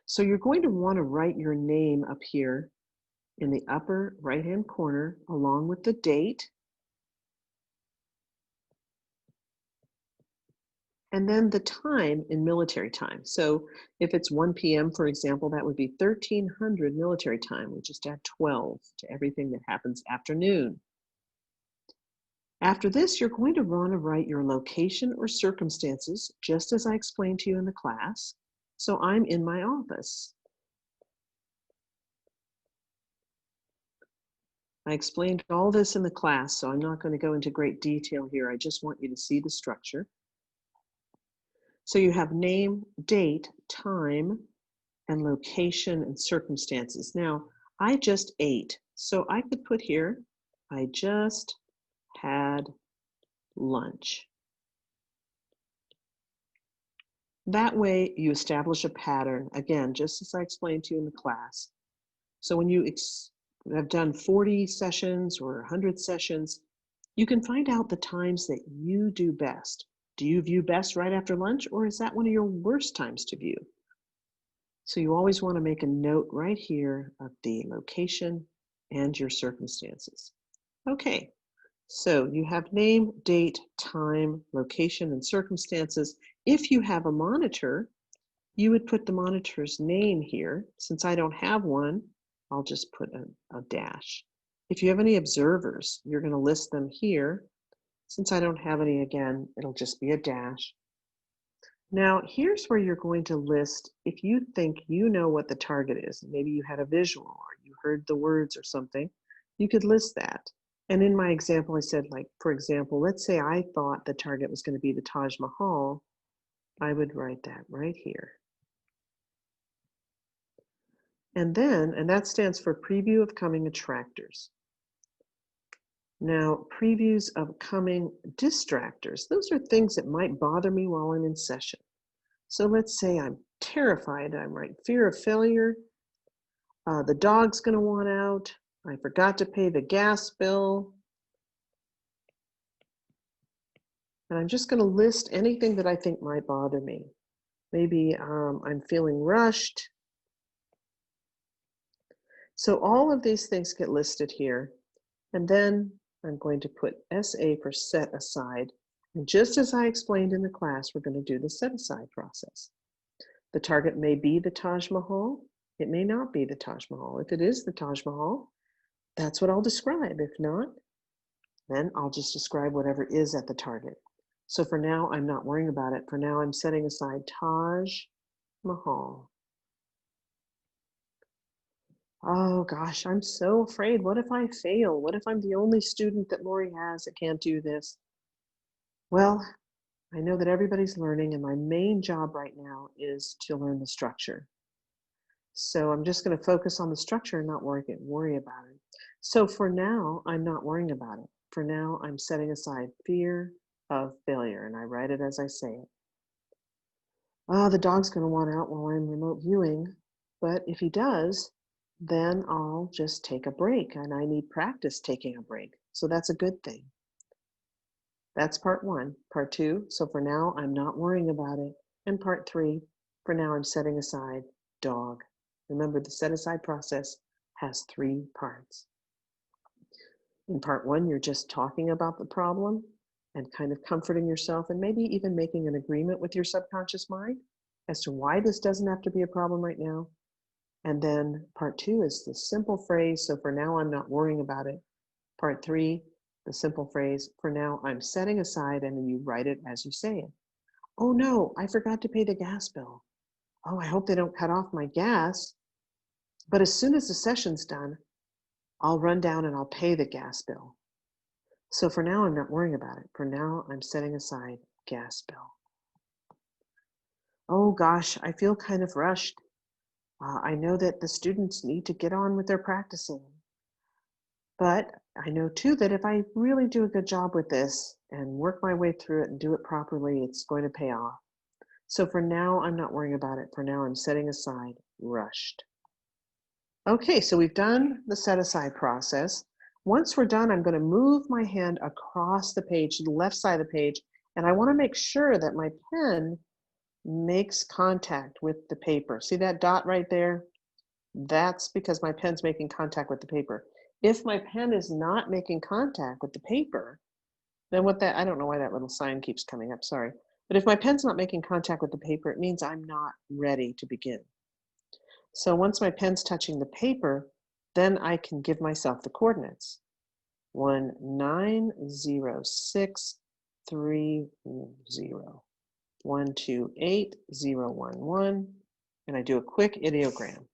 So you're going to want to write your name up here in the upper right-hand corner along with the date and then the time in military time. So if it's 1 p.m., for example, that would be 1300 military time. We just add 12 to everything that happens after noon. After this, you're going to want to write your location or circumstances, just as I explained to you in the class. So I'm in my office. I explained all this in the class, so I'm not going to go into great detail here. I just want you to see the structure. So you have name, date, time, and location and circumstances. Now, I just ate, so I could put here, I just had lunch. That way you establish a pattern, again, just as I explained to you in the class. So when you have done 40 sessions or 100 sessions, you can find out the times that you do best. Do you view best right after lunch, or is that one of your worst times to view? So you always want to make a note right here of the location and your circumstances. Okay, so you have name, date, time, location, and circumstances. If you have a monitor, you would put the monitor's name here. Since I don't have one, I'll just put a dash. If you have any observers, you're going to list them here. Since I don't have any, again, it'll just be a dash. Now, here's where you're going to list, if you think you know what the target is, maybe you had a visual or you heard the words or something, you could list that. And in my example, I said, like, for example, let's say I thought the target was going to be the Taj Mahal. I would write that right here. And that stands for Preview of Coming Attractors. Now, previews of coming distractors, those are things that might bother me while I'm in session. So let's say I'm terrified, I'm right, fear of failure, the dog's gonna want out, I forgot to pay the gas bill, and I'm just gonna list anything that I think might bother me. Maybe I'm feeling rushed. So all of these things get listed here, and then I'm going to put SA for set aside. And just as I explained in the class, we're going to do the set aside process. The target may be the Taj Mahal. It may not be the Taj Mahal. If it is the Taj Mahal, that's what I'll describe. If not, then I'll just describe whatever is at the target. So for now, I'm not worrying about it. For now, I'm setting aside Taj Mahal. Oh gosh, I'm so afraid. What if I fail? What if I'm the only student that Lori has that can't do this? Well, I know that everybody's learning, and my main job right now is to learn the structure. So I'm just going to focus on the structure and not worry about it. So for now, I'm not worrying about it. For now, I'm setting aside fear of failure, and I write it as I say it. Oh, the dog's going to want out while I'm remote viewing, but if he does, then I'll just take a break, and I need practice taking a break. So that's a good thing. That's part one. Part two, so for now, I'm not worrying about it. And part three, for now, I'm setting aside dog. Remember, the set aside process has 3 parts. In part one, you're just talking about the problem and kind of comforting yourself and maybe even making an agreement with your subconscious mind as to why this doesn't have to be a problem right now. And then part two is the simple phrase, so for now I'm not worrying about it. Part three, the simple phrase, for now I'm setting aside, and then you write it as you say it. Oh no, I forgot to pay the gas bill. Oh, I hope they don't cut off my gas. But as soon as the session's done, I'll run down and I'll pay the gas bill. So for now, I'm not worrying about it. For now, I'm setting aside gas bill. Oh gosh, I feel kind of rushed. I know that the students need to get on with their practicing. But I know too that if I really do a good job with this and work my way through it and do it properly, it's going to pay off. So for now, I'm not worrying about it. For now, I'm setting aside rushed. Okay, so we've done the set aside process. Once we're done, I'm going to move my hand across the page to the left side of the page, and I want to make sure that my pen makes contact with the paper. See that dot right there? That's because my pen's making contact with the paper. If my pen is not making contact with the paper, then I don't know why that little sign keeps coming up, sorry. But if my pen's not making contact with the paper, it means I'm not ready to begin. So once my pen's touching the paper, then I can give myself the coordinates. 1906330, 128, 011, and I do a quick ideogram.